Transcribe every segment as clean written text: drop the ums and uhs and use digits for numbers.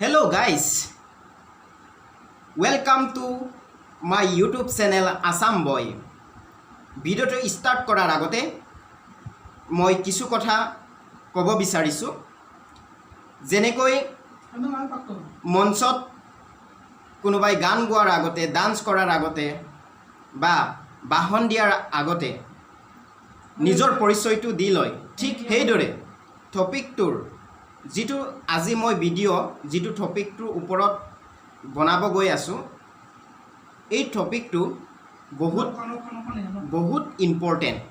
Hello guys, welcome to my YouTube channel Assam Boy. Video to start korar agote moi kisu kotha kobo bisarisu jenekoi monchot kunubai gan goar agote dance korar agote ba bahon diar agote nijor porichoy tu di loy thik heidore topic tur Jitu আজি মই video Jitu topic टुर उपरत बनाब गई आसु এই topic to बहुत important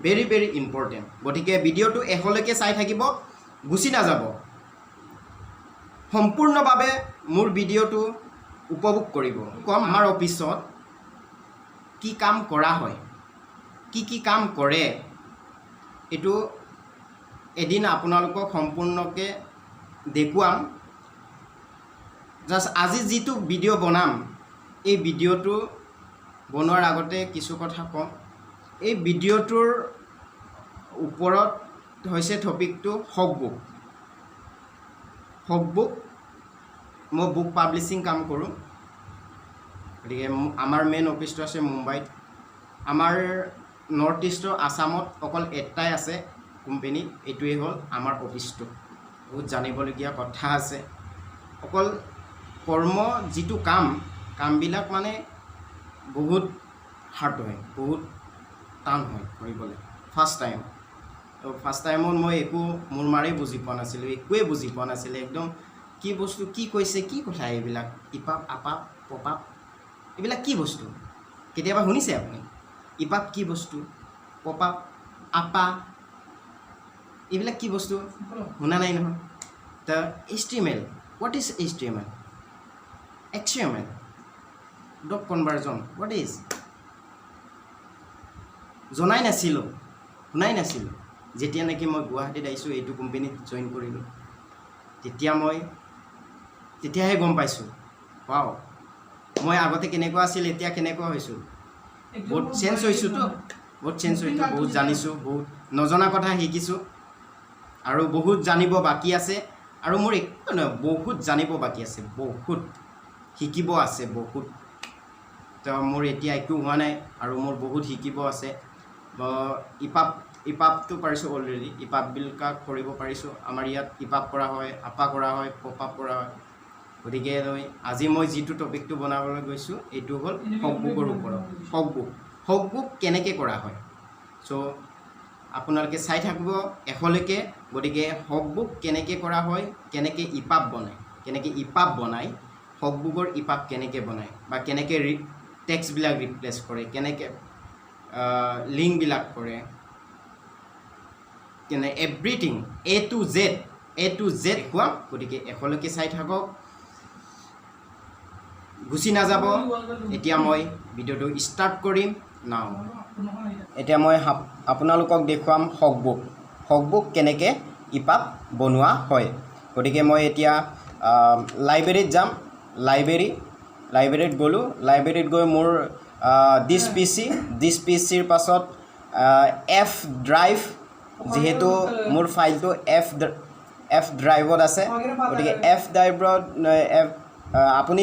very important गतिके video to एहलके চাই থাকিব গুছি না যাব সম্পূৰ্ণভাৱে মোৰ ভিডিও टु উপভোগ কৰিব কম আমাৰ অফিসত কি কাম কৰা হয় কি কাম কৰে এটো এদিন আপোনালোকক সম্পূৰ্ণকে দেখুৱাম জাস্ট আজি যেটো ভিডিও বনাম এই ভিডিওটো বনোৱাৰ আগতে কিছু কথা কম এই ভিডিওটোৰ ওপৰত হৈছে টপিকটো হকবুক মই বুক পাবলিশিং কাম কৰোঁ গতিকে আমাৰ মেইন অফিসটো আছে মুম্বাইত আমাৰ নৰ্থ ইষ্টৰ আসামত অকল এটাই আছে কোম্পানী এটোৱে হল আমাৰ অফিসটো বহুত জানিবলগীয়া কথা আছে অকল কৰ্ম যেটো কামবিলাক মানে বহুত হাৰ্ড হয় বহুত টান হয় কৰিবলৈ ফাৰ্স্ট টাইমত মই একো মোৰ মাৰে বুজি পোৱা নাছিলোঁ একোৱে বুজি পোৱা নাছিলে একদম কি বস্তু কি কৈছে কি কথা এইবিলাক ইপাপ আপাপ পপাপ এইবিলাক কি বস্তু কেতিয়াবা শুনিছে আপুনি ইপাপ কি বস্তু পপাপ আপা এইবিলাক কি বস্তু শুনা নাই নহয় তা HTML what is HTML XML dot conversion what is জনাই নাছিল শুনাই নাছিল যেতিয়া নাকি মই গুৱাহাটীত আইছো এইটো কোম্পানীত জয়েন কৰিলো তেতিয়াহে গম পাইছো ওয়াও মই আগতে কেনেকুৱা আছিল এতিয়া কেনেকুৱা হৈছো বহুত চেঞ্জ হৈছো তো বহুত জানিছো বহুত নজনা কথা শিকিছো আৰু বহুত জানিব বাকি আছে আৰু মোৰ একো নহয় বহুত জানিব বাকি আছে বহুত শিকিব আছে বহুত তো মোৰ এতিয়া একো হোৱা নাই আৰু মোৰ বহুত শিকিব আছে ইপাপটো পাৰিছো অলৰেডি ইপাপ বিলকা কৰিব পাৰিছো আমাৰ ইয়াত ইপাপ কৰা হয় আপা কৰা হয় পপাপ কৰা হয় গতিকে আজি মই যেটো টপিকটো বনাবলৈ গৈছো এইটো হল হকবুকৰ ওপৰত হকবুক কেনেকৈ কৰা হয় সো আপোনালোকে চাই থাকিব এখলৈকে গতিকে হকবুক কেনেকৈ কৰা হয় কেনেকৈ ইপাপ বনায় হকবুকৰ ইপাপ কেনেকৈ বনায় বা কেনেকৈ টেক্সটবিলাক ৰিপ্লেস কৰে কেনেকৈ লিংকবিলাক কৰে কেনে এভৰিথিং A to Z কোৱা গতিকে এখলৈকে চাই থাকক গুছি না যাব এতিয়া মই ভিডিওটো স্টাৰ্ট কৰিম নাও এতিয়া মই আপোনালোকক দেখুৱাম হকবুক কেনেকৈ ইপাপ বনোৱা হয় গতিকে মই এতিয়া লাইব্ৰেৰীত যাম লাইব্ৰেৰীত গ'লো লাইব্ৰেৰীত গৈ মোৰ দিছ পিচিৰ পাছত F ড্ৰাইভ যেহেতু মোৰ ফাইলটো F ড্ৰাইভত আছে গতিকে F ড্ৰাইভত আপুনি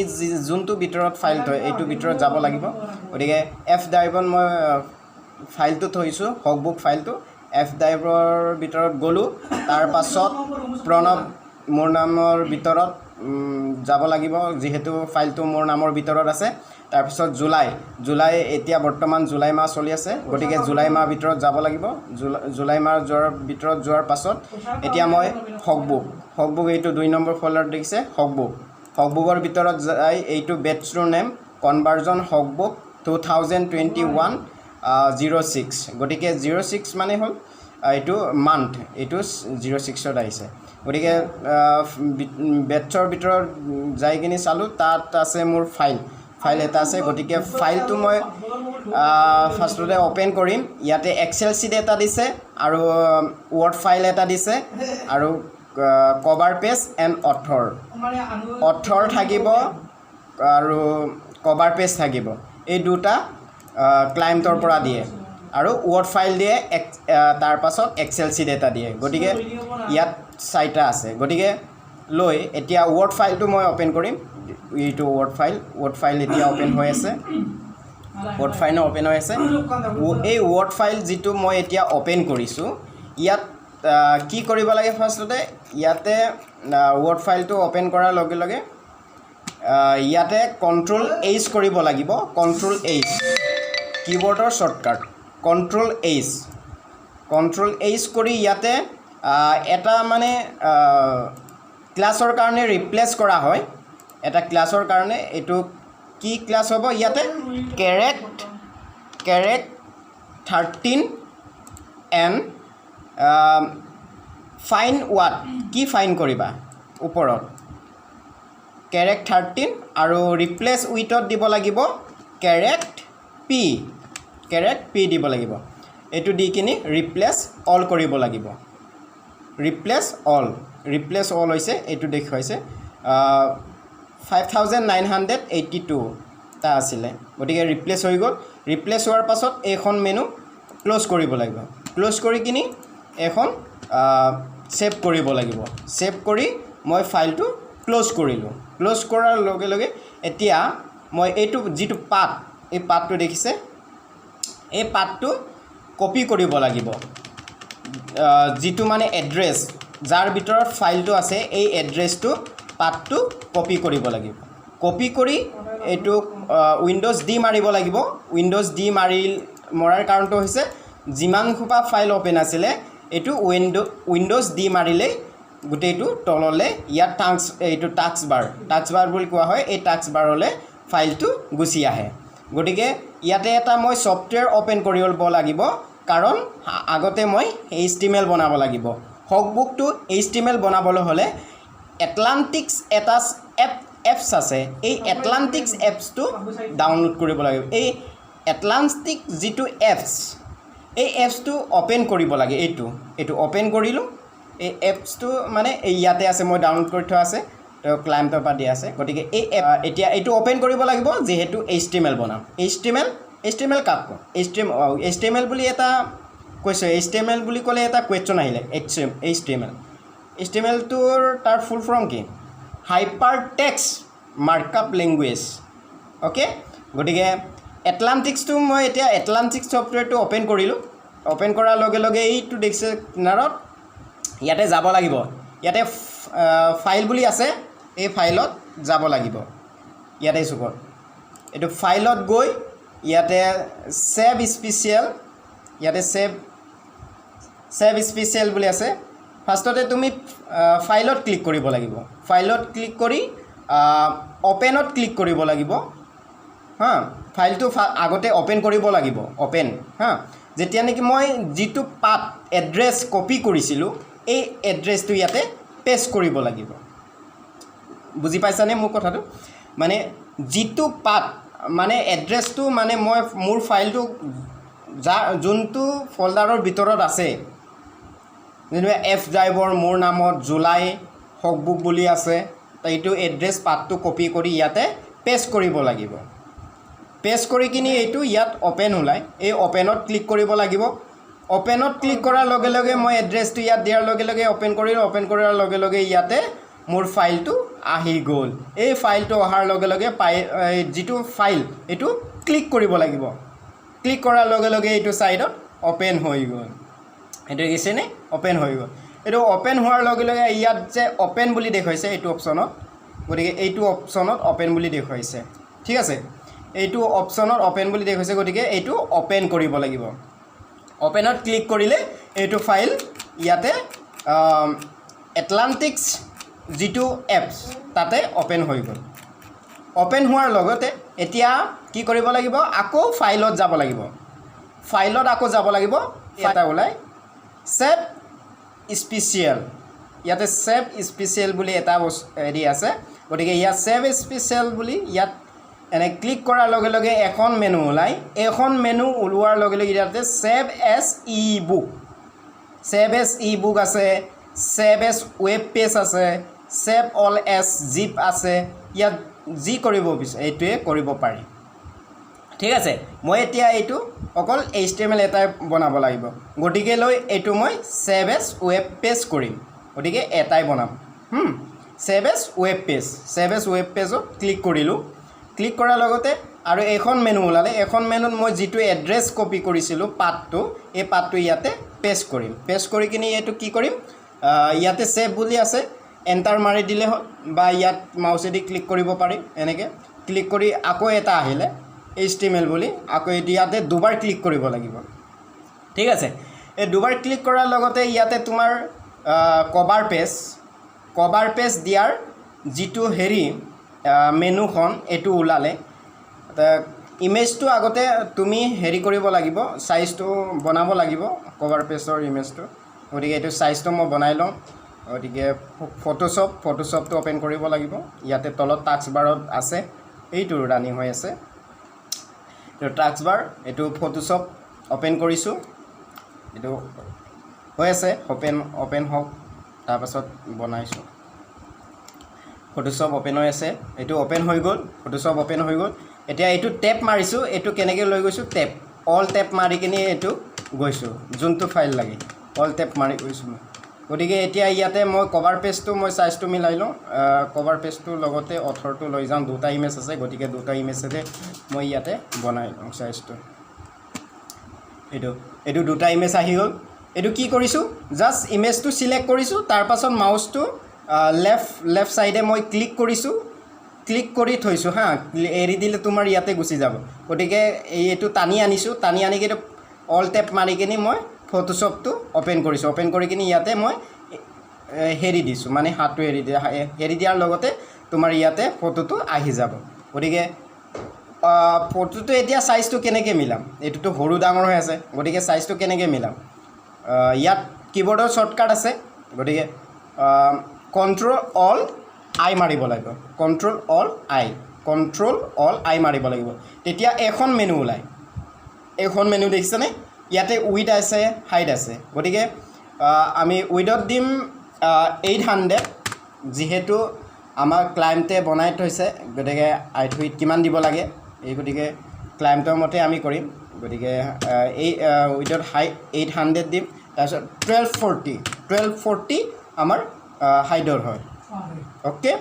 যোনটো ভিতৰত ফাইল থয় এইটো ভিতৰত যাব লাগিব গতিকে F ড্ৰাইভত মই ফাইলটো থৈছো হকবুক ফাইলটো F ড্ৰাইভৰ ভিতৰত গলো তাৰ পাছত প্ৰণৱ মোৰ নামৰ ভিতৰত যাব লাগিব যেহেতু ফাইলটো মোৰ নামৰ ভিতৰত আছে তাৰ পিছত জুলাই এতিয়া বৰ্তমান জুলাই মাহ চলি আছে গতিকে জুলাই মাহ ভিতৰত যাব লাগিব জুলাই মাহ যোৱাৰ ভিতৰত যোৱাৰ পাছত এতিয়া মই হকবুক এইটো 2 নম্বৰ ফল্ডাৰ দেখিছে হকবুকৰ ভিতৰত যাই এইটো বেটছৰ নেম কনভাৰ্জন হকবুক 2021 06 গতিকে 06 মানে হল এইটো মান্থ এইটো 06ত আহিছে গতিকে বেটছৰ ভিতৰত যাই কিনি চালো তাত আছে মোৰ ফাইল এটা আছে গতিকে ফাইলটো মই ফাৰ্ষ্টতে ওপেন কৰিম ইয়াতে এক্সেল শীট এটা দিছে আৰু ওয়াৰ্ড ফাইল এটা দিছে আৰু কভাৰ পেজ এণ্ড অথৰ থাকিব আৰু কভাৰ পেজ থাকিব এই দুটা ক্লায়েণ্টৰ পৰা দিয়ে আৰু ওয়াৰ্ড ফাইল দিয়ে তাৰ পাছত এক্সেল শীট এটা দিয়ে গতিকে ইয়াত চাইটা আছে গতিকে লৈ এতিয়া ৱৰ্ড ফাইলটো মই ওপেন কৰিম এইটো ৱৰ্ড ফাইল এতিয়া ওপেন হৈ আছে ৱৰ্ড ফাইল ওপেন হৈ আছে এই ৱৰ্ড ফাইল যিটো মই এতিয়া ওপেন কৰিছোঁ ইয়াত কি কৰিব লাগে ফাৰ্ষ্টতে ইয়াতে ৱৰ্ড ফাইলটো ওপেন কৰাৰ লগে লগে ইয়াতে কন্ট্ৰোল H কৰিব লাগিব কন্ট্ৰোল H কিবৰ্ডৰ শৰ্টকাট কন্ট্ৰোল H কৰি ইয়াতে এটা মানে ক্লাছৰ কাৰণে ৰিপ্লেস কৰা হয় এটা ক্লাছৰ কাৰণে এটো কি ক্লাছ হ'ব ইয়াতে কেৰেক্ট 13 এণ্ড ফাইন what কি ফাইন কৰিবা ওপৰত কেৰেক্ট 13 আৰু ৰিপ্লেস উইথত দিব লাগিব কেৰেক্ট p দিব লাগিব এটো দি কিনি ৰিপ্লেস অল কৰিব লাগিব ৰিপ্লেস অল হৈছে এটো দেখুৱাইছে 5982 তা আছিলে গতিকে ৰিপ্লেস হৈ গ'ল ৰিপ্লেস হোৱাৰ পাছত এখন মেনু ক্লোজ কৰিব লাগিব ক্লোজ কৰি কিনি এখন সেভ কৰিব লাগিব সেভ কৰি মই ফাইলটো ক্লোজ কৰিলোঁ ক্লোজ কৰাৰ লগে লগে এতিয়া মই এইটো যিটো পাথ এই পাথটো দেখিছে এই পাথটো কপি কৰিব লাগিব যিটো মানে এড্ৰেছ যাৰ ভিতৰত ফাইলটো আছে এই এড্ৰেছটো পাথটো কপি কৰিব লাগিব কপি কৰি এইটো উইন্ডোজ ডি মাৰিব লাগিব উইন্ডোজ ডি মৰাৰ কাৰণটো হৈছে যিমান খুপা ফাইল ওপেন আছিলে এইটো উইন্ডোজ ডি মাৰিলে গোটেইটো তললে ইয়াত টাস্ক বাৰ বুলি কোৱা হয় এই টাস্ক বাৰলে ফাইলটো গুচি আহে গতিকে ইয়াতে এটা মই সফটওয়্যাৰ ওপেন কৰিব লাগিব কাৰণ আগতে মই HTML বনাব লাগিব হকবুকটো HTML বনাবলৈ হলে এটলান্টিক্স এটা এপছ আছে এই এটলান্টিক্স এপছটো ডাউনলোড কৰিব লাগিব এই এটলান্টিক যিটো এপছ এই এপছটো ওপেন কৰিব লাগে এইটো ওপেন কৰিলোঁ এই এপছটো মানে ইয়াতে আছে মই ডাউনলোড কৰি থোৱা আছে তো ক্লায়েণ্টৰ পৰা দিয়া আছে গতিকে এই এতিয়া এইটো ওপেন কৰিব লাগিব যেহেতু HTML বনাম HTML কাক HTML বুলি এটা কৈছে HTML বুলি ক'লে এটা কোৱেশ্চন আহিলে HTML তোৰ তাৰ ফুল ফৰ্ম কি hyper text markup language okay গতিকে এটলান্টিক্সটো মই এতিয়া এটলান্টিক্স সফটওয়্যাৰটো ওপেন কৰিলোঁ ওপেন কৰাৰ লগে লগে এইটো দেখিছে কিনাৰত ইয়াতে যাব লাগিব ইয়াতে ফাইল বুলি আছে এই ফাইলত যাব লাগিব ইয়াতে চুকত এটো ফাইলত গৈ ইয়াতে সেভ স্পেশাল বুলি আছে ফাৰ্ষ্টতে তুমি ফাইলত ক্লিক কৰিব লাগিব ফাইলত ক্লিক কৰি ওপেনত ক্লিক কৰিব লাগিব হা ফাইলটো আগতে ওপেন কৰিব লাগিব ওপেন হা যেতিয়া নেকি মই যিটো পাথ এড্ৰেছ কপি কৰিছিলোঁ এই এড্ৰেছটো ইয়াতে পেষ্ট কৰিব লাগিব বুজি পাইছানে মোৰ কথাটো মানে যিটো পাথ মানে এড্ৰেছটো মানে মই মোৰ ফাইলটো যোনটো ফোল্ডাৰৰ ভিতৰত আছে যেনে এফ ড্ৰাইভৰ মোৰ নামত জুলাই হকবুক বুলি আছে এইটো এড্ৰেছ পাথটো কপি কৰি ইয়াতে পেষ্ট কৰিব লাগিব পেষ্ট কৰি কিনি এইটো ইয়াত ওপেন ওলাই এই ওপেনত ক্লিক কৰিব লাগিব ওপেনত ক্লিক কৰাৰ লগে লগে মই এড্ৰেছটো ইয়াত দিয়াৰ লগে লগে ওপেন কৰাৰ লগে লগে ইয়াতে মোৰ ফাইলটো আহি গ'ল এই ফাইলটো অহাৰ লগে লগে যিটো ফাইল এইটো ক্লিক কৰিব লাগিব ক্লিক কৰাৰ লগে লগে এইটো সাইডত ওপেন হৈ গ'ল এইটো দেখিছেনে ওপেন হৈ গ'ল এইটো ওপেন হোৱাৰ লগে লগে ইয়াত যে ওপেন বুলি দেখুৱাইছে এইটো অপশ্যনত গতিকে এইটো অপশ্যনত ওপেন বুলি দেখুৱাইছে ঠিক আছে এইটো অপশ্যনত ওপেন বুলি দেখুৱাইছে গতিকে এইটো ওপেন কৰিব লাগিব ওপেনত ক্লিক কৰিলে এইটো ফাইল ইয়াতে এটলান্টিক্স যিটো এপছ তাতে ওপেন হৈ গ'ল ওপেন হোৱাৰ লগতে এতিয়া কি কৰিব লাগিব আকৌ ফাইলত যাব লাগিব এটা ওলাই সেভ স্পেশাল ইয়াতে সেভ স্পেশাল বুলি এটা হেৰি আছে গতিকে ইয়াত সেভ স্পেশাল বুলি ইয়াত এনে ক্লিক কৰাৰ লগে লগে এখন মেনু ওলাই এখন মেনু ওলোৱাৰ লগে লগে ইয়াতে সেভ এজ ই বুক আছে সেভ এজ ৱেব পেজ আছে সেভ অল এজ জিপ আছে ইয়াত যি কৰিব বিচাৰে এইটোৱে কৰিব পাৰি ঠিক আছে মই এতিয়া এইটো অকল HTML এটাই বনাব লাগিব গতিকে লৈ এইটো মই সেভ এজ ৱেব পেজ কৰিম গতিকে এটাই বনাম save as web page, save as web পেজত ক্লিক কৰিলোঁ। ক্লিক কৰাৰ লগতে আৰু এখন মেনু ওলালে। এখন মেনুত মই যিটো এড্ৰেছ কপি কৰিছিলোঁ পাথটো, এই পাথটো ইয়াতে পেষ্ট কৰিম। পেষ্ট কৰি কিনি এইটো কি কৰিম, ইয়াতে ছেভ বুলি আছে, এণ্টাৰ মাৰি দিলে হ'ল, বা ইয়াত মাউচেদি ক্লিক কৰিব পাৰি। এনেকৈ ক্লিক কৰি আকৌ এটা আহিলে HTML বুলি, আকৌ ইয়াতে দুবাৰ ক্লিক কৰিব লাগিব। ঠিক আছে, এই দুবাৰ ক্লিক কৰাৰ লগতে ইয়াতে তোমাৰ কভাৰ পেজ দিয়াৰ যিটো হেৰি মেনুখন এইটো ওলালে। ইমেজটো আগতে তুমি হেৰি কৰিব লাগিব, চাইজটো বনাব লাগিব কভাৰ পেজৰ ইমেজটো। গতিকে এইটো চাইজটো মই বনাই লওঁ। গতিকে ফটোশ্বপটো অ'পেন কৰিব লাগিব। ইয়াতে তলত টাস্ক বাৰত আছে, এইটো ৰানিং হৈ আছে, এইটো টাস্ক বাৰ। এইটো ফটোশ্বপ অ'পেন কৰিছোঁ, এইটো হৈ আছে, অ'পেন হওক। তাৰপাছত বনাইছোঁ, ফটোশ্বপ অ'পেন হৈ আছে, এইটো অ'পেন হৈ গ'ল, ফটোশ্বপ অ'পেন হৈ গ'ল। এতিয়া এইটো টেপ মাৰিছোঁ, এইটো কেনেকৈ লৈ গৈছোঁ, অল টেপ মাৰি কিনি এইটো গৈছোঁ, যোনটো ফাইল লাগে অল টেপ মাৰি গৈছোঁ মই। গতিকে এতিয়া ইয়াতে মই কভাৰ পেজটো মই চাইজটো মিলাই লওঁ। কভাৰ পেজটোৰ লগতে অথৰটো লৈ যাওঁ, দুটা ইমেজ আছে, গতিকে দুটা ইমেজতে মই ইয়াতে বনাই লওঁ চাইজটো। এইটো দুটা ইমেজ আহি গ'ল। এইটো কি কৰিছোঁ, জাষ্ট ইমেজটো চিলেক্ট কৰিছোঁ, তাৰপাছত মাউচটো লেফ্ট ছাইডে মই ক্লিক কৰিছোঁ, ক্লিক কৰি থৈছোঁ হা, এৰি দিলে তোমাৰ ইয়াতে গুচি যাব। গতিকে এইটো টানি আনিছোঁ, টানি আনি কিনে অল টেপ মাৰি কিনি মই ফটোশ্বপটো অ'পেন কৰিছোঁ। অ'পেন কৰি কিনি ইয়াতে মই হেৰি দিছোঁ, মানে হাতটো হেৰি দিয়াৰ লগতে তোমাৰ ইয়াতে ফটোটো আহি যাব। গতিকে ফটোটো এতিয়া চাইজটো কেনেকৈ মিলাম, এইটোতো সৰু ডাঙৰ হৈ আছে, গতিকে চাইজটো কেনেকৈ মিলাম। ইয়াত কীবৰ্ডৰ শ্বৰ্টকাট আছে, গতিকে Ctrl+Alt+I মাৰিব লাগিব, Ctrl+Alt+I মাৰিব লাগিব। তেতিয়া এখন মেনু ওলায়, এইখন মেনু দেখিছেনে, ইয়াতে উইড আছে, হাইট আছে। গতিকে আমি উইডত দিম 800, যিহেতু আমাৰ ক্লায়েণ্টে বনাই থৈছে, গতিকে উইড কিমান দিব লাগে, এই গতিকে ক্লায়েণ্টৰ মতে আমি কৰিম। গতিকে এই উইডত 800 দিম। তাৰপিছত 1240 আমাৰ হাইডৰ হয়। অ'কে,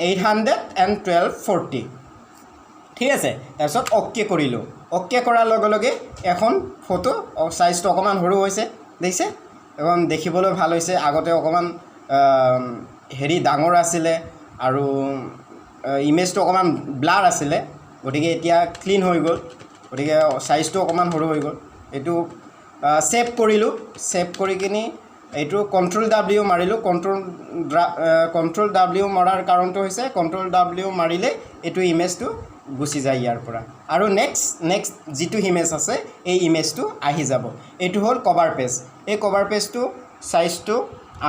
800 and 1240, ঠিক আছে। তাৰপিছত অ'কে কৰিলোঁ। অ'কে কৰাৰ লগে লগে এখন ফটো চাইজটো অকণমান সৰু হৈছে, দেখিছে, এখন দেখিবলৈ ভাল হৈছে। আগতে অকণমান হেৰি ডাঙৰ আছিলে আৰু ইমেজটো অকণমান ব্লাৰ আছিলে, গতিকে এতিয়া ক্লিন হৈ গ'ল, গতিকে চাইজটো অকণমান সৰু হৈ গ'ল। এইটো ছেভ কৰিলোঁ, ছেভ কৰি কিনি এইটো Ctrl+W মাৰিলোঁ। Ctrl+W মৰাৰ কাৰণটো হৈছে Ctrl+W মাৰিলে এইটো ইমেজটো গুচি যায় ইয়াৰ পৰা, আৰু নেক্সট যিটো ইমেজ আছে এই ইমেজটো আহি যাব। এইটো হ'ল কভাৰ পেজ। এই কভাৰ পেজটো চাইজটো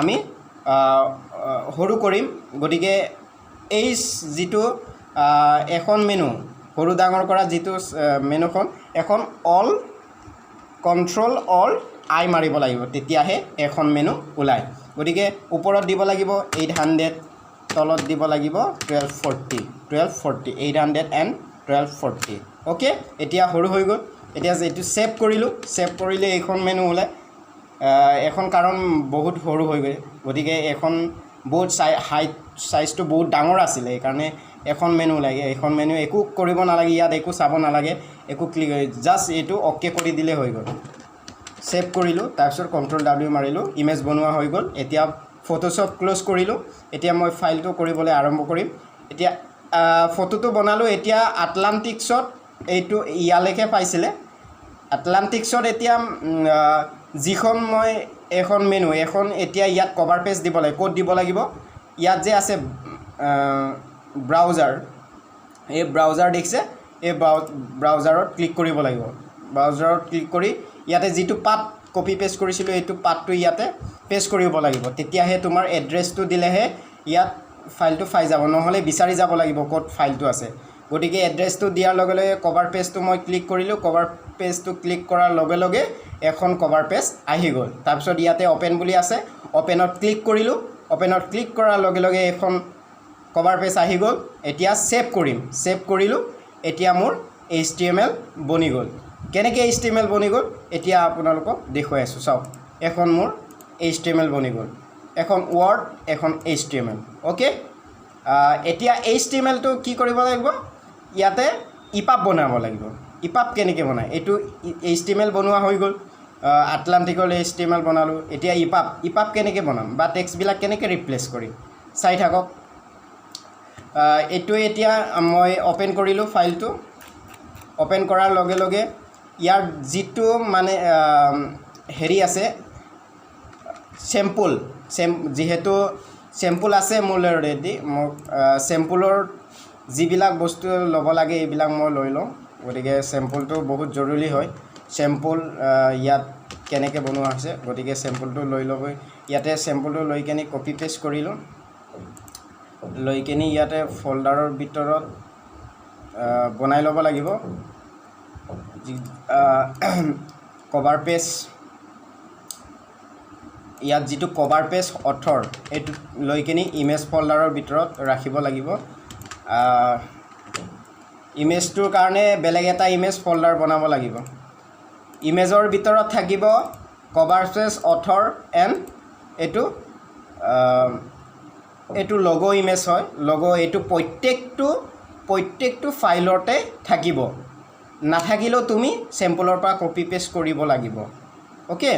আমি সৰু কৰিম। গতিকে এই যিটো এখন মেনু সৰু ডাঙৰ কৰা যিটো মেনুখন, এখন Ctrl+Alt+I মাৰিব লাগিব, তেতিয়াহে এখন মেনু ওলায়। গতিকে ওপৰত দিব লাগিব 800, তলত দিব লাগিব 1240, 800 and 1240। অ'কে, এতিয়া সৰু হৈ গ'ল। এতিয়া এইটো ছেভ কৰিলোঁ, ছেভ কৰিলে এইখন মেনু ওলায়। এখন কাৰণ বহুত সৰু হৈ গ'ল, গতিকে এখন বহুত চাইজটো বহুত ডাঙৰ আছিলে, সেইকাৰণে এখন মেনু ওলায়। এইখন মেনু একো কৰিব নালাগে, ইয়াত একো চাব নালাগে, একো ক্লিক জাষ্ট এইটো অ'কে কৰি দিলে হৈ গ'ল। ছেভ কৰিলোঁ, তাৰপিছত Ctrl+W মাৰিলোঁ, ইমেজ বনোৱা হৈ গ'ল। এতিয়া ফটোশ্বপ ক্ল'জ কৰিলোঁ। এতিয়া মই ফাইলটো কৰিবলৈ আৰম্ভ কৰিম। এতিয়া ফটোটো বনালোঁ। এতিয়া আটলাণ্টিক্সত এইটো ইয়ালৈকে পাইছিলে। আটলাণ্টিক্সত এতিয়া যিখন মই এখন মেনু, এখন এতিয়া ইয়াত কভাৰ পেজ দিব লাগিব। ক'ত দিব লাগিব, ইয়াত যে আছে ব্ৰাউজাৰ, এই ব্ৰাউজাৰ দেখিছে, এই ব্ৰাউজাৰত ক্লিক কৰিব লাগিব। ব্ৰাউজাৰত ক্লিক কৰি ইয়াতে যিটো পাথ কপি পেষ্ট কৰিছিলোঁ, এইটো পাথটো ইয়াতে পেষ্ট কৰিব লাগিব। তেতিয়াহে তোমাৰ এড্ৰেছটো দিলেহে ইয়াত ফাইলটো পাই যাব, নহ'লে বিচাৰি যাব লাগিব ক'ত ফাইলটো আছে। গতিকে এড্ৰেছটো দিয়াৰ লগে লগে কভাৰ পেজটো মই ক্লিক কৰিলোঁ। কভাৰ পেজটো ক্লিক কৰাৰ লগে লগে এখন কভাৰ পেজ আহি গ'ল। তাৰপিছত ইয়াতে অ'পেন বুলি আছে, অ'পেনত ক্লিক কৰিলোঁ। অ'পেনত ক্লিক কৰাৰ লগে লগে এখন কভাৰ পেজ আহি গ'ল। এতিয়া ছেভ কৰিম, ছেভ কৰিলোঁ। এতিয়া মোৰ HTML বনি গ'ল। কেনেকৈ HTML বনি গ'ল এতিয়া আপোনালোকক দেখুৱাই আছোঁ, চাওক। এখন মোৰ HTML বনি গ'ল। এখন ৱৰ্ড এখন HTML ওকে এতিয়া HTML টো কি কৰিব লাগিব ইয়াতে ইপাব বনাব লাগিব ইপাব কেনেকৈ বনায় এইটো HTML বনোৱা হৈ গ'ল আটলান্টিকৰ HTML বনালোঁ এতিয়া ইপাব কেনেকৈ বনাম বা টেক্সটবিলাক কেনেকৈ ৰিপ্লেচ কৰিম চাই থাকক এইটো এতিয়া মই ওপেন কৰিলোঁ ফাইলটো ওপেন কৰাৰ লগে লগে ইয়াৰ যিটো মানে হেৰি আছে যেহেতু চেম্পল আছে মোৰ ৰেডি মোক চেম্পলৰ যিবিলাক বস্তু ল'ব লাগে এইবিলাক মই লৈ লওঁ গতিকে চেম্পলটো বহুত জৰুৰী হয় চেম্পল ইয়াত কেনেকৈ বনোৱা হৈছে গতিকে চেম্পলটো লৈ ল'ব ইয়াতে চেম্পলটো লৈ কেনে কপি পেষ্ট কৰিলোঁ লৈ কেনে ইয়াতে ফল্ডাৰৰ ভিতৰত বনাই ল'ব লাগিব কভাৰ পেজ ইয়াত যিটো কভাৰ পেজ অথৰ এইটো লৈ কেনে ইমেজ ফল্ডাৰৰ ভিতৰত ৰাখিব লাগিব ইমেজটোৰ কাৰণে বেলেগ এটা ইমেজ ফল্ডাৰ বনাব লাগিব ইমেজৰ ভিতৰত থাকিব কভাৰ পেজ অথৰ এণ্ড এইটো লগো ইমেজ হয় লগো এইটো প্ৰত্যেকটো ফাইলতে থাকিব নাথাকিলেও তুমি চেম্পলৰ পৰা কপি পেষ্ট কৰিব লাগিব ওকে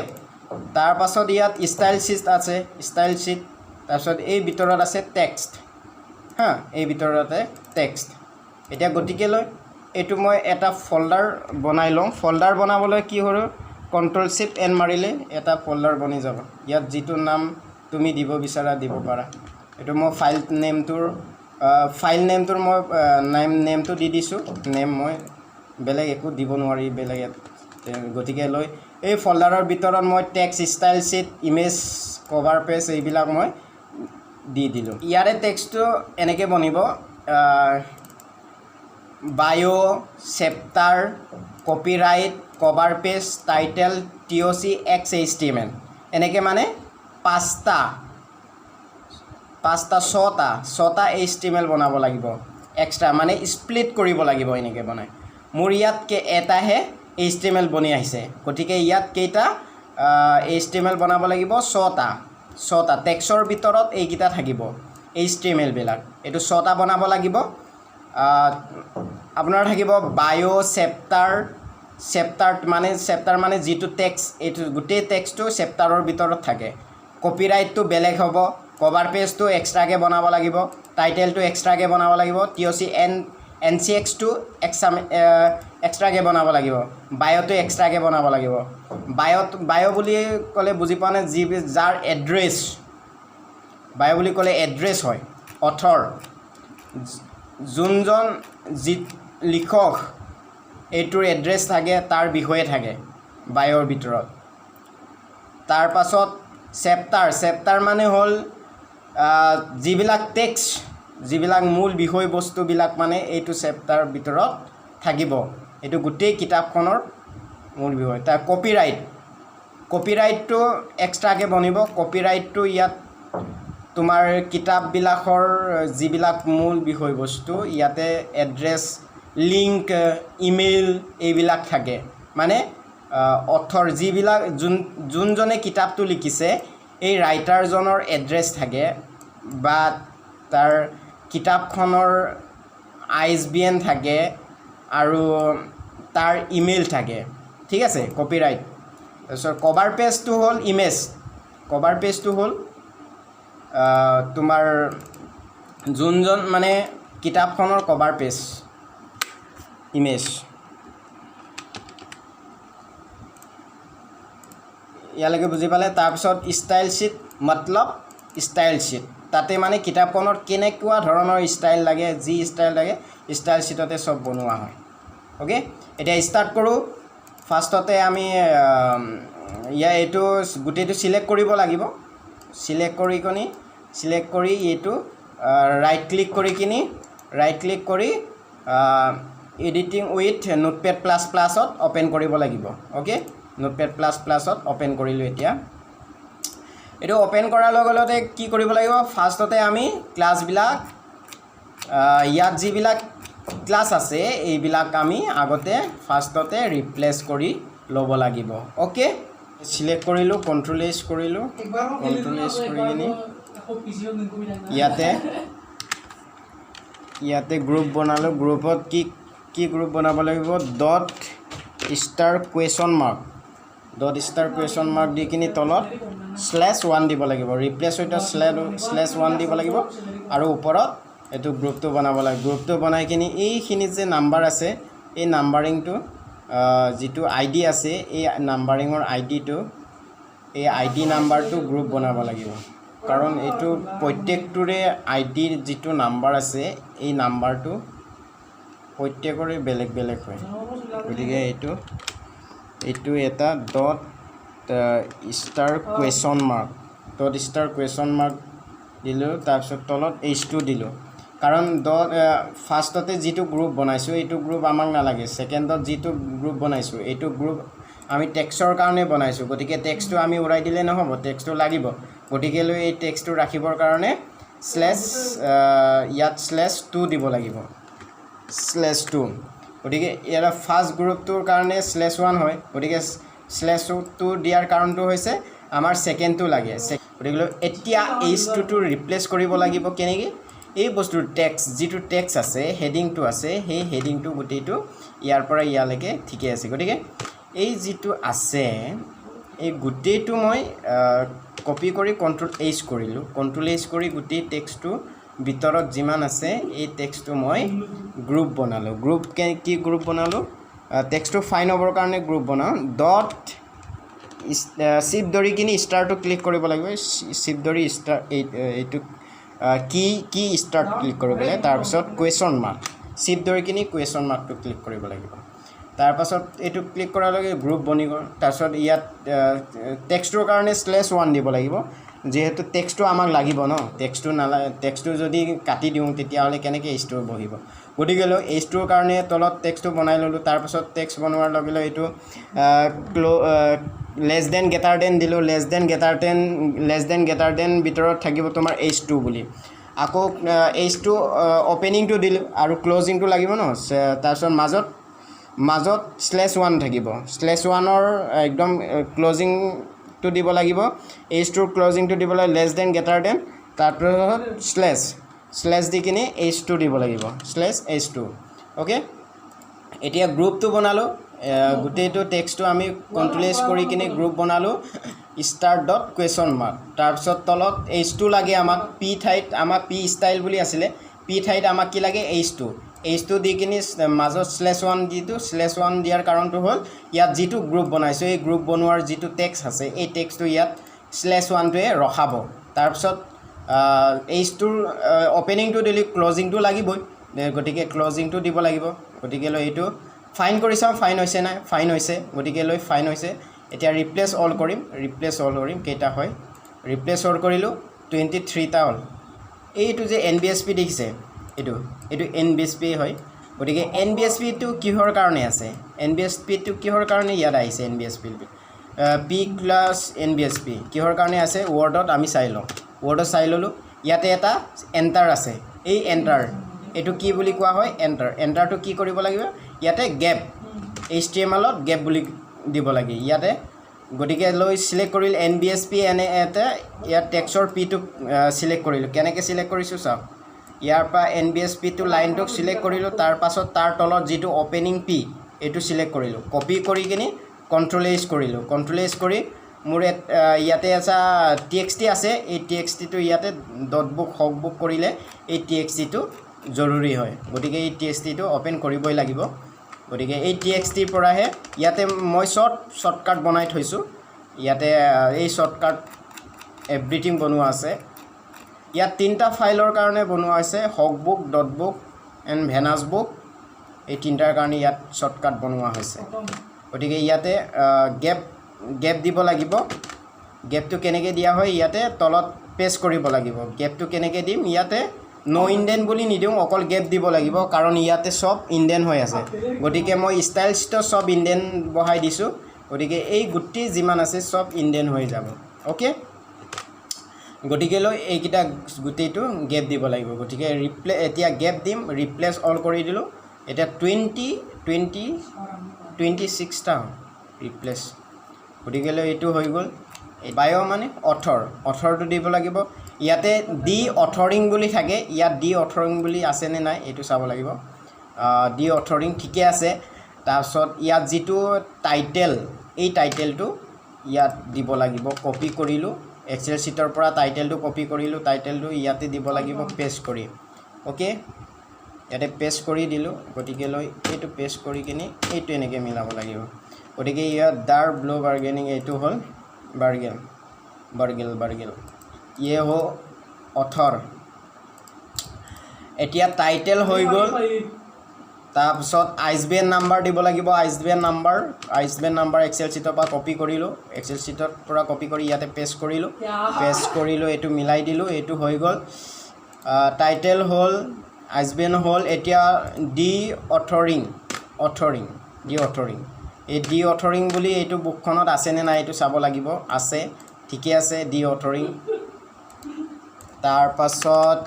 তাৰ পাছত ইয়াত ষ্টাইল শীট আছে ষ্টাইল শীট তাৰপিছত এই ভিতৰত আছে টেক্সট হা এই ভিতৰতে টেক্সট এতিয়া গতিকে লৈ এইটো মই এটা ফল্ডাৰ বনাই লওঁ ফল্ডাৰ বনাবলৈ কি হ'ল কন্ট্ৰল শিফ্ট এন মাৰিলে এটা ফল্ডাৰ বনি যাব ইয়াত যিটো নাম তুমি দিব বিচাৰা দিব পাৰা এইটো মই ফাইল নেমটোৰ মই নেমটো দি দিছোঁ নেম মই বেলেগ একো দিব নোৱাৰি বেলেগ গতিকে লৈ এই ফল্ডাৰৰ ভিতৰত মই text style sheet image cover page এইবিলাক মই দি দিলোঁ ইয়াৰে টেক্সটটো এনেকৈ বনিব বায়ো chapter copyright cover page title TOC XHTML এনেকৈ মানে ছটা HTML বনাব লাগিব এক্সট্ৰা মানে স্প্লিট কৰিব লাগিব এনেকৈ বনাই মোৰ ইয়াত এটাহে HTML বনি আহিছে গতিকে ইয়াত কেইটা HTML বনাব লাগিব ছটা টেক্সটৰ ভিতৰত এইকেইটা থাকিব HTML বিলাক এইটো ছটা বনাব লাগিব আপোনাৰ থাকিব বায়ো চেপ্টাৰ মানে যিটো টেক্সট এইটো গোটেই টেক্সটটো চেপ্টাৰৰ ভিতৰত থাকে কপিৰাইটটো বেলেগ হ'ব কভাৰ পেজটো এক্সট্ৰাকৈ বনাব লাগিব টাইটেলটো এক্সট্ৰাকৈ বনাব লাগিব TOC NCX টো এক্সট্ৰাকৈ বনাব লাগিব বায়োটো এক্সট্ৰাকৈ বনাব লাগিব বায়ো বুলি ক'লে বুজি পোৱা নাই যাৰ এড্ৰেছ বায়ো বুলি ক'লে এড্ৰেছ হয় অথৰ যোনজন লিখক এইটোৰ এড্ৰেছ থাকে তাৰ বিষয়ে থাকে বায়োৰ ভিতৰত তাৰ পাছত চেপ্টাৰ মানে হ'ল যিবিলাক টেক্সট যিবিলাক মূল বিষয়বস্তুবিলাক মানে এইটো চেপ্টাৰ ভিতৰত থাকিব এইটো গোটেই কিতাপখনৰ মূল বিষয় তাৰ কপিৰাইটটো এক্সট্ৰাকৈ বনিব কপিৰাইটটো ইয়াত তোমাৰ কিতাপবিলাকৰ যিবিলাক মূল বিষয়বস্তু ইয়াতে এড্ৰেছ লিংক ইমেইল এইবিলাক থাকে মানে অথৰ যিবিলাক যোনজনে কিতাপটো লিখিছে এই ৰাইটাৰজনৰ এড্ৰেছ থাকে বা তাৰ কিতাপখনৰ ISBN থাকে আৰু তাৰ ইমেইল থাকে ঠিক আছে কপিৰাইট তাৰপিছত কভাৰ পেজটো হ'ল ইমেজ কভাৰ পেজটো হ'ল তোমাৰ যোনজন মানে কিতাপখনৰ কভাৰ পেজ ইমেজ ইয়ালৈকে বুজি পালে তাৰপিছত ষ্টাইল শীট মতলব ষ্টাইল শীট তাতে মানে কিতাপখনত কেনেকুৱা ধৰণৰ ষ্টাইল লাগে যি ষ্টাইল লাগে ষ্টাইল শীটতে সব বনোৱা হয় ওকে এতিয়া ষ্টাৰ্ট কৰোঁ ফাৰ্ষ্টতে আমি এইটো গোটেইটো সিলেক্ট কৰিব লাগিব সিলেক্ট কৰি এইটো ৰাইট ক্লিক কৰি editing with notepad ++to open কৰিব লাগিব ওকে নোটপেড ++ত ওপেন কৰিলোঁ এতিয়া এইটো ওপেন কৰাৰ লগে লগে কি কৰিব লাগিব ফাৰ্ষ্টতে আমি ক্লাছবিলাক ইয়াত যিবিলাক ক্লাছ আছে এইবিলাক আমি আগতে ফাৰ্ষ্টতে ৰিপ্লেচ কৰি ল'ব লাগিব ওকে সিলেক্ট কৰিলোঁ, কণ্ট্ৰল এছ কৰিলোঁ, কণ্ট্ৰল এছ কৰি কিনি ইয়াতে গ্ৰুপ বনালোঁ। গ্ৰুপত কি গ্ৰুপ বনাব লাগিব? Dot star question mark, dot star question mark দি কিনি তলত /1 দিব লাগিব। ৰিপ্লেচ সৈতে /1 দিব লাগিব আৰু ওপৰত এইটো গ্ৰুপটো বনাব লাগে। গ্ৰুপটো বনাই কিনি এইখিনি যে নাম্বাৰ আছে, এই নাম্বাৰিংটো যিটো আই ডি আছে, এই নাম্বাৰিঙৰ আই ডিটো, এই আই ডি নাম্বাৰটো গ্ৰুপ বনাব লাগিব। কাৰণ এইটো প্ৰত্যেকটোৰে আই ডিৰ যিটো নাম্বাৰ আছে, এই নাম্বাৰটো প্ৰত্যেকৰে বেলেগ বেলেগ হয়। গতিকে এইটো এটা dot star question mark, dot star question mark দিলোঁ। তাৰপিছত তলত H2 দিলোঁ। কাৰণ ফাৰ্ষ্টতে যিটো গ্ৰুপ বনাইছোঁ এইটো গ্ৰুপ আমাক নালাগে। ছেকেণ্ডত যিটো গ্ৰুপ বনাইছোঁ এইটো গ্ৰুপ আমি টেক্সটৰ কাৰণে বনাইছোঁ। গতিকে টেক্সটটো আমি উৰাই দিলে নহ'ব, টেক্সটটো লাগিব। গতিকেলৈ এই টেক্সটটো ৰাখিবৰ কাৰণে ইয়াত /2 দিব লাগিব, /2। গতিকে ইয়াৰ ফাৰ্ষ্ট গ্ৰুপটোৰ কাৰণে /1 হয়। গতিকে /2 দিয়াৰ কাৰণটো হৈছে আমাৰ ছেকেণ্ডটো লাগে। গতিকে এতিয়া H2 ৰিপ্লেচ কৰিব লাগিব। কেনেকৈ? এই বস্তুৰ যিটো টেক্সট আছে, হেডিংটো আছে, সেই হেডিংটো গোটেইটো ইয়াৰ পৰা ইয়ালৈকে ঠিকে আছে। গতিকে এই যিটো আছে এই গোটেইটো মই কপি কৰি কণ্ট্ৰল H কৰিলোঁ। কণ্ট্ৰল H কৰি গোটেই টেক্সটটো ভিতৰত যিমান আছে এই টেক্সটটো মই গ্ৰুপ বনালোঁ। কি গ্ৰুপ বনালোঁ? টেক্সটটো ফাইন হ'বৰ কাৰণে গ্ৰুপ বনাওঁ। ডট চিফ্ট ধৰি কিনি ষ্টাৰটো ক্লিক কৰিব লাগিব। চিফ্ট ধৰি ষ্টাৰ এইটো কি ষ্টাৰ্ট ক্লিক কৰিব লাগে। তাৰপিছত কুৱেশ্যন মাৰ্ক, চিফ্ট ধৰি কিনি কুৱেশ্যন মাৰ্কটো ক্লিক কৰিব লাগিব। তাৰপাছত এইটো ক্লিক কৰাৰ লগে গ্ৰুপ বনি গ'ল। তাৰপিছত ইয়াত টেক্সটটোৰ কাৰণে /1 দিব লাগিব। যিহেতু টেক্সটটো আমাক লাগিব ন, টেক্সটটো যদি কাটি দিওঁ তেতিয়াহ'লে কেনেকৈ H2 বহিব। গতিকে H2ৰ কাৰণে তলত টেক্সটটো বনাই ল'লোঁ। তাৰপাছত টেক্সট বনোৱাৰ লগে লগে এইটো >> দিলোঁ। >> ভিতৰত থাকিব তোমাৰ H2 বুলি। আকৌ H2 অ'পেনিংটো দিলোঁ আৰু ক্ল'জিংটো লাগিব ন। তাৰপিছত মাজত /1 থাকিব। /1ৰ একদম ক্ল'জিংটো দিব লাগিব। H2ৰ ক্ল'জিংটো দিব লাগে >> তাৰপিছত // দি কিনি H2 দিব লাগিব, /H2। অ'কে, এতিয়া গ্ৰুপটো বনালোঁ। গোটেইটো টেক্সটটো আমি কণ্ট্ৰল H কৰি কিনি গ্ৰুপ বনালোঁ *.question_mark। তাৰপিছত তলত H2 লাগে আমাক। P ঠাইত আমাক P ষ্টাইল বুলি আছিলে, P ঠাইত আমাক কি লাগে? H2 দি কিনি মাজত /1 দিছোঁ। /1 দিয়াৰ কাৰণটো হ'ল ইয়াত যিটো গ্ৰুপ বনাইছোঁ এই গ্ৰুপ বনোৱাৰ যিটো টেক্সট আছে এই টেক্সটটো ইয়াত /1টোৱে ৰখাব। তাৰপিছত H2ৰ অ'পেনিংটো দিলোঁ, ক্ল'জিংটো লাগিবই। গতিকে ক্ল'জিংটো দিব লাগিব। গতিকে এইটো ফাইন কৰি চাওঁ, ফাইন হৈছে নাই? ফাইন হৈছে। গতিকে ফাইন হৈছে। এতিয়া ৰিপ্লেচ অল কৰিম। কেইটা হয়? ৰিপ্লেচ অল কৰিলোঁ, 23টা হ'ল। এইটো যে NBSP দেখিছে, এইটো NBSP হয়। গতিকে NBSPটো কিহৰ কাৰণে আছে? NBSPটো কিহৰ কাৰণে ইয়াত আহিছে? P + NBSP কিহৰ কাৰণে আছে? ৱৰ্ডত আমি চাই লওঁ। ৱৰ্ডত চাই ল'লোঁ। ইয়াতে এটা এণ্টাৰ আছে। এই এণ্টাৰ এইটো কি বুলি কোৱা হয়? এণ্টাৰটো কি কৰিব লাগিব? ইয়াতে গেপ, HTMLত গেপ বুলি দিব লাগে ইয়াতে। গতিকে চিলেক্ট কৰিলোঁ NBSP ইয়াত টেক্সটৰ Pটো চিলেক্ট কৰিলোঁ। কেনেকৈ চিলেক্ট কৰিছোঁ চাওক। ইয়াৰ পৰা NBSPটো লাইনটোক চিলেক্ট কৰিলোঁ। তাৰপাছত তাৰ তলত যিটো অ'পেনিং P এইটো চিলেক্ট কৰিলোঁ। কপি কৰি কিনি কণ্ট্ৰল H কৰিলোঁ। কণ্ট্ৰল H কৰি মোৰ ইয়াতে এটা TXT আছে। এই TXTটো ইয়াতে ডটবুক হকবুক কৰিলে এই TXTটো জৰুৰী হয়। গতিকে এই TXTটো অ'পেন কৰিবই লাগিব। গতিকে এই TXTৰ পৰাহে ইয়াতে মই শ্বৰ্টকাট বনাই থৈছোঁ। ইয়াতে এই শ্বৰ্টকাট এভৰিথিং বনোৱা আছে। ইয়াত 3টা ফাইলৰ কাৰণে বনোৱা হৈছে, হকবুক, ডটবুক এণ্ড ভেনাছবুক। এই 3টাৰ কাৰণে ইয়াত শ্বৰ্টকাট বনোৱা হৈছে। গতিকে ইয়াতে গেপ দিব লাগিব। গেপটো কেনেকৈ দিয়া হয়? ইয়াতে তলত পেষ্ট কৰিব লাগিব। গেপটো কেনেকৈ দিম? ইয়াতে ন' ইণ্ডেন বুলি নিদিওঁ, অকল গেপ দিব লাগিব। কাৰণ ইয়াতে চব ইণ্ডেন হৈ আছে। গতিকে মই ষ্টাইলছটো চব ইণ্ডেন বহাই দিছোঁ। গতিকে এই গোটেই যিমান আছে চব ইণ্ডেন হৈ যাব। অ'কে, গতিকে এইকেইটা গোটেইটো গেপ দিব লাগিব। গতিকে এতিয়া গেপ দিম। ৰিপ্লেচ অল কৰি দিলোঁ। এতিয়া 26টা ৰিপ্লেচ গতিকেলৈ এইটো হৈ গ'ল বায়' মানে অথৰটো দিব লাগিব ইয়াতে ডি অথৰিং বুলি থাকে ইয়াত ডি অথৰিং বুলি আছেনে নাই এইটো চাব লাগিব ডি অথৰিং ঠিকে আছে তাৰপিছত ইয়াত যিটো টাইটেল এই টাইটেলটো ইয়াত দিব লাগিব কপি কৰিলোঁ এক্সেল शीटर পৰা টাইটেলটো কপি কৰিলোঁ টাইটেলটো ইয়াতে দিব লাগিব পেষ্ট কৰি ওকে ইয়াতে পেষ্ট কৰি দিলোঁ গতিকেলৈ এইটো পেষ্ট কৰি কিনে এইটো এনেকৈ মিলাব লাগিব গতিকে ইয়াত ডাৰ ব্লু বাৰ্গেনিং এইটো হ'ল বাৰ্গেল ইয়ে হো অথৰ এতিয়া টাইটেল হৈ গ'ল তাৰপিছত আইএসবিএন নাম্বাৰ দিব লাগিব আইএসবিএন নাম্বাৰ এক্সেল शीटर পৰা কপি কৰিলোঁ এক্সেল शीटर পৰা কপি কৰি ইয়াতে পেষ্ট কৰিলোঁ এইটো মিলাই দিলোঁ এইটো হৈ গ'ল টাইটেল হ'ল আইএসবিএন হ'ল এতিয়া ডি অথৰিং এই ডি অথৰিং বুলি এইটো বুকখনত আছেনে নাই এইটো চাব লাগিব আছে ঠিকে আছে ডি অথৰিং তাৰপাছত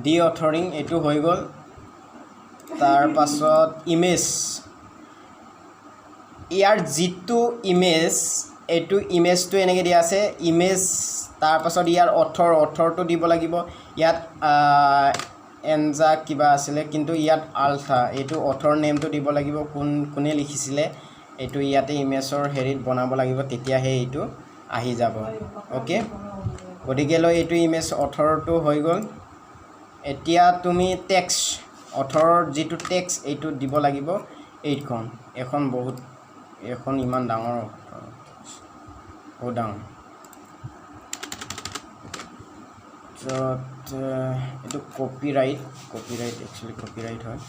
ডি অথৰিং এইটো হৈ গ'ল তাৰপাছত ইমেজ ইয়াৰ যিটো ইমেজ এইটো ইমেজটো এনেকৈ দিয়া আছে ইমেজ তাৰপাছত ইয়াৰ অথৰটো দিব লাগিব ইয়াত এনজা কিবা আছিলে কিন্তু ইয়াত আলফা এইটো অথৰ নেমটো দিব লাগিব কোনে লিখিছিলে এইটো ইয়াতে ইমেজৰ হেৰিত বনাব লাগিব তেতিয়াহে এইটো আহি যাব ওকে গতিকেলৈ এইটো ইমেজ অথৰটো হৈ গ'ল এতিয়া তুমি টেক্সট অথৰৰ যিটো টেক্সট এইটো দিব লাগিব এখন ইমান ডাঙৰ বহুত ডাঙৰ এইটো কপিৰাইট একচুৱেলি কপিৰাইট হয়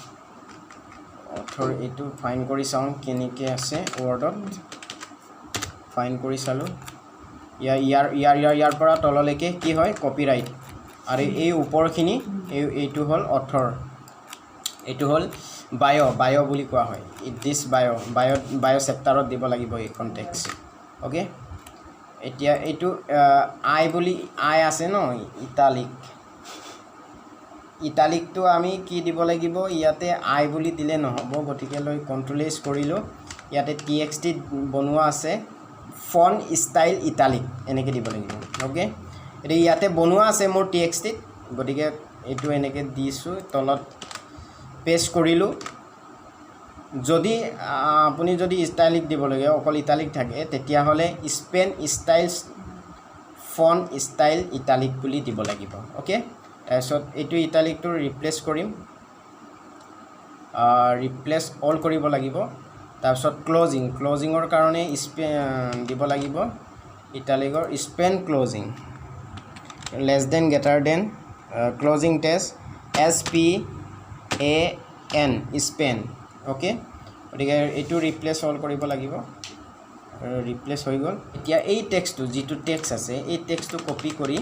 অথৰ এইটো ফাইন কৰি চাওঁ কেনেকৈ আছে ৱৰ্ডত ফাইন কৰি চালোঁ ইয়াৰ পৰা তললৈকে কি হয় কপিৰাইট আৰু এই ওপৰখিনি এইটো হ'ল অথৰ এইটো হ'ল বায়' বুলি কোৱা হয় দিছ বায়' চেপ্টাৰত দিব লাগিব এইখন টেক্সট ওকে এতিয়া এইটো আই আছে ন ইটালিকটো আমি কি দিব লাগিব ইয়াতে আই বুলি দিলে নহ'ব গতিকেলৈ কণ্ট্ৰল এছ কৰিলোঁ ইয়াতে TXT বনোৱা আছে ফন্ট ষ্টাইল ইটালিক এনেকৈ দিব লাগিব ওকে এতিয়া ইয়াতে বনোৱা আছে মোৰ TXT গতিকে এইটো এনেকৈ দিছোঁ তলত পেষ্ট কৰিলোঁ যদি আপুনি যদি ষ্টাইলিক দিবলগীয়া অকল ইটালিক থাকে তেতিয়াহ'লে span styles font style italic বুলি দিব লাগিব ওকে তাৰপিছত এইটো ইটালিকটো ৰিপ্লেচ কৰিম ৰিপ্লেচ অল কৰিব লাগিব তাৰপিছত ক্লজিঙৰ কাৰণে দিব লাগিব ইটালিকৰ span closing less than greater than closing test SPAN span okay গতিকে এইটো ৰিপ্লেচ অল কৰিব লাগিব ৰিপ্লেচ হৈ গ'ল এতিয়া এই টেক্সটটো যিটো টেক্সট আছে এই টেক্সটটো কপি কৰি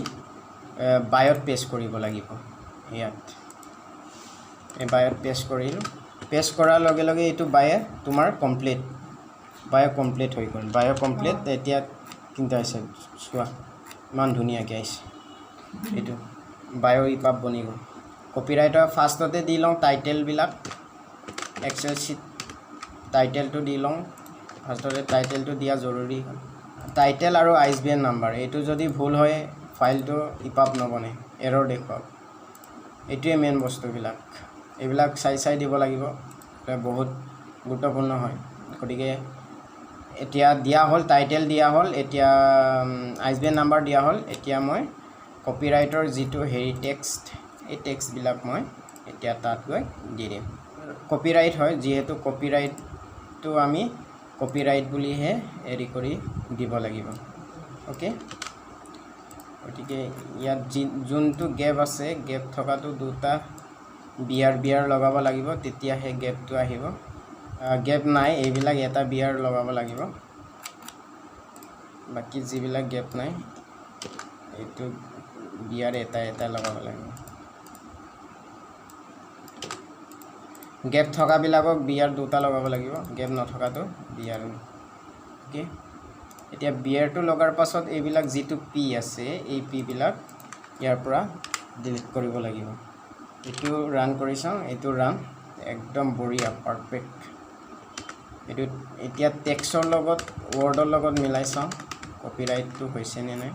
বায়'ত পেষ্ট কৰিব লাগিব ইয়াত এই বায়'ত পেষ্ট কৰিলোঁ পেষ্ট কৰাৰ লগে লগে এইটো তোমাৰ বায়' কমপ্লিট হৈ গ'ল বায়' কমপ্লিট এতিয়া কিন্তু আহিছে চোৱা ইমান ধুনীয়াকৈ আহিছে এইটো বায়' ইপাপ বনি গ'ল কপিৰাইটৰ ফাৰ্ষ্টতে দি লওঁ টাইটেলবিলাক এক্সেল शीट টাইটেলটো দি লওঁ ফাৰ্ষ্টতে টাইটেলটো দিয়া জৰুৰী হয় টাইটেল আৰু ISBN নাম্বাৰ এইটো যদি ভুল হয় ফাইলটো ইপাপ নবনে এৰৰ দেখুৱাব এইটোৱে মেইন বস্তুবিলাক এইবিলাক চাই দিব লাগিব বহুত গুৰুত্বপূৰ্ণ হয় গতিকে এতিয়া দিয়া হ'ল টাইটেল দিয়া হ'ল এতিয়া ISBN নাম্বাৰ দিয়া হ'ল এতিয়া মই কপিৰাইটৰ যিটো হেৰি টেক্সট এই টেক্সটবিলাক মই এতিয়া তাত গৈ দি দিম কপিৰাইট হয় যিহেতু কপিৰাইটটো আমি কপিৰাইট বুলিহে হেৰি কৰি দিব লাগিব ওকে গতিকে ইয়াত যোনটো গেপ আছে গেপ থকাটো দুটা বিয়াৰ লগাব লাগিব তেতিয়াহে গেপটো আহিব গেপ নাই এইবিলাক এটা বিয়াৰ লগাব লাগিব বাকি যিবিলাক গেপ নাই এইটো বিয়াৰ এটা লগাব লাগিব গেপ থকাবিলাকক বিয়াৰ দুটা লগাব লাগিব গেপ নথকাটো বিয়াৰ ওকে এতিয়া বিয়াৰটো লগাৰ পাছত এইবিলাক যিটো পি আছে এই পিবিলাক ইয়াৰ পৰা ডিলিট কৰিব লাগিব এইটো ৰান কৰি চাওঁ এইটো ৰান একদম বঢ়িয়া পাৰফেক্ট এইটো এতিয়া টেক্সৰ লগত ৱৰ্ডৰ লগত মিলাই চাওঁ কপিৰাইটটো হৈছে নে নাই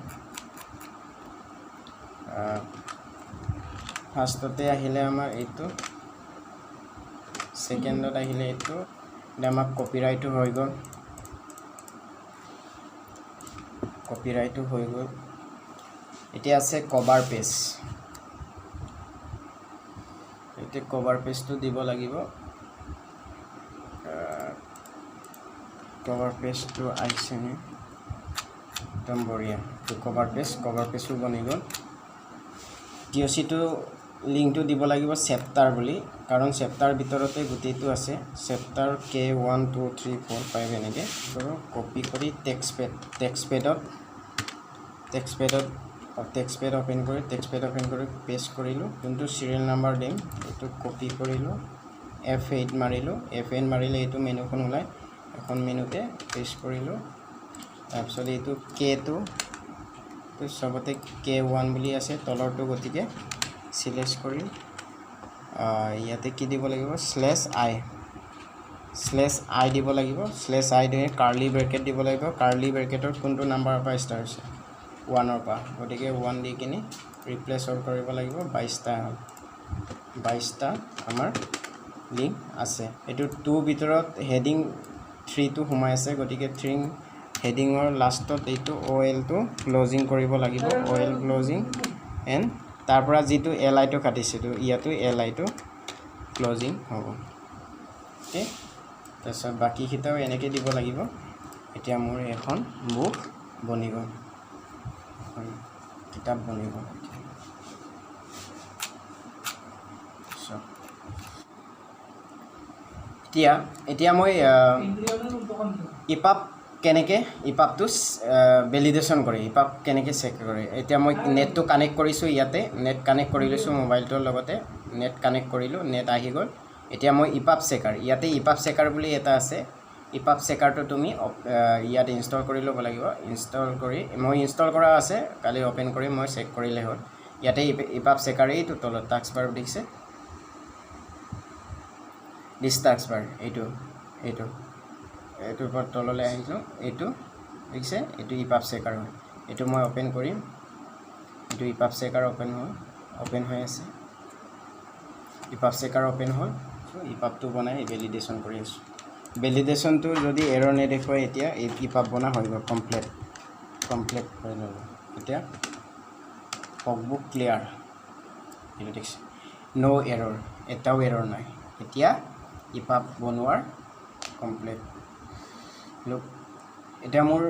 ফাৰ্ষ্টতে আহিলে আমাৰ এইটো সেকেন্ডত আহিলে এইটো আমাক কপিৰাইটটো হৈ গ'ল এতিয়া আছে কভাৰ পেজ এতিয়া কভাৰ পেজটো দিব লাগিব কভাৰ পেজটো আহিছে নে একদম বঢ়িয়া তো কভাৰ পেজটো বনি গ'ল টিঅচিটো লিংকটো দিব লাগিব চেপ্টাৰ বুলি কাৰণ চেপ্টাৰ ভিতৰতে গোটেইটো আছে চেপ্টাৰ K1 2 3 4 5 এনেকৈ আৰু কপি কৰি টেক্সট পেড ওপেন কৰি পেষ্ট কৰিলোঁ যোনটো চিৰিয়েল নাম্বাৰ দিম এইটো কপি কৰিলোঁ F8 মাৰিলোঁ F8 মাৰিলে এইটো মেনুখন ওলায় এখন মেনুতে পেষ্ট কৰিলোঁ তাৰপিছত এইটো K2 তো সবতে K1 বুলি আছে তলৰটো গতিকে সিলেক্ট কৰি ইয়াতে কি দিব লাগিব /i দিব লাগিব /i দিয়ে কাৰ্লি ব্ৰেকেট দিব লাগিব কাৰ্লি ব্ৰেকেটৰ কোনটো নাম্বাৰৰ পৰা ষ্টাৰ্ট হৈছে 1ৰ পৰা গতিকে 1 দি কিনি ৰিপ্লেচ কৰিব লাগিব 22টা হ'ল 22টা আমাৰ লিংক আছে এইটো 2 ভিতৰত হেডিং 3 টো সোমাই আছে গতিকে 3 হেডিঙৰ লাষ্টত এইটো OL টো ক্লোজিং কৰিব লাগিব OL ক্লোজিং এণ্ড তাৰ পৰা যিটো LI টো কাটিছিলো ইয়াতো LI টো ক্লোজিং হ'ব ওকে তাৰপিছত বাকি খিটাও এনেকৈ দিব লাগিব এতিয়া মোৰ এখন বুক বনি গ'ল কিতাপ বনি গ'ল এতিয়া মই ইপাব কেনেকৈ ইপাবটো ভেলিডেশ্যন কৰি ইপাব কেনেকৈ চেক কৰে এতিয়া মই নেটটো কানেক্ট কৰিছোঁ ইয়াতে নেট কানেক্ট কৰি লৈছোঁ মোবাইলটোৰ লগতে নেট কানেক্ট কৰিলোঁ নেট আহি গ'ল এতিয়া মই ইপাব চেকাৰ ইয়াতে ইপাব চেকাৰ বুলি এটা আছে ইপাব চেকাৰটো তুমি ইয়াত ইনষ্টল কৰি ল'ব লাগিব ইনষ্টল কৰি মই ইনষ্টল কৰা আছে কালি ওপেন কৰি মই চেক কৰিলে হ'ল ইয়াতে ইপাব চেকাৰ এইটো তলত টাস্ক বাৰ দেখিছে দিছ টাস্ক বাৰ এইটোৰ পৰা তললৈ আহিছোঁ এইটো দেখিছে এইটো ইপাব চেকাৰ হয় এইটো মই ওপেন কৰিম এইটো ইপাব চেকাৰ ওপেন হৈ আছে ইপাব চেকাৰ ওপেন হ'ল ইপাবটো বনাই ভেলিডেশ্যন কৰি আছোঁ ভেলিডেশ্যনটো যদি এৰৰ নেদেখুৱাই এতিয়া এই ইপাব বনা হৈ গ'ল কমপ্লিট হৈ গ'ল এতিয়া হকবুক ক্লিয়াৰ এইটো দেখিছে নো এৰৰ এটাও এৰৰ নাই এতিয়া ইপাব বনোৱাৰ কমপ্লিট লুক এতিয়া মোৰ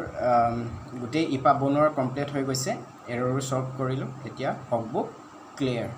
গোটেই ইপাব বনোৱাৰ কমপ্লিট হৈ গৈছে এৰৰো সলভ কৰিলোঁ এতিয়া হকবুক ক্লিয়াৰ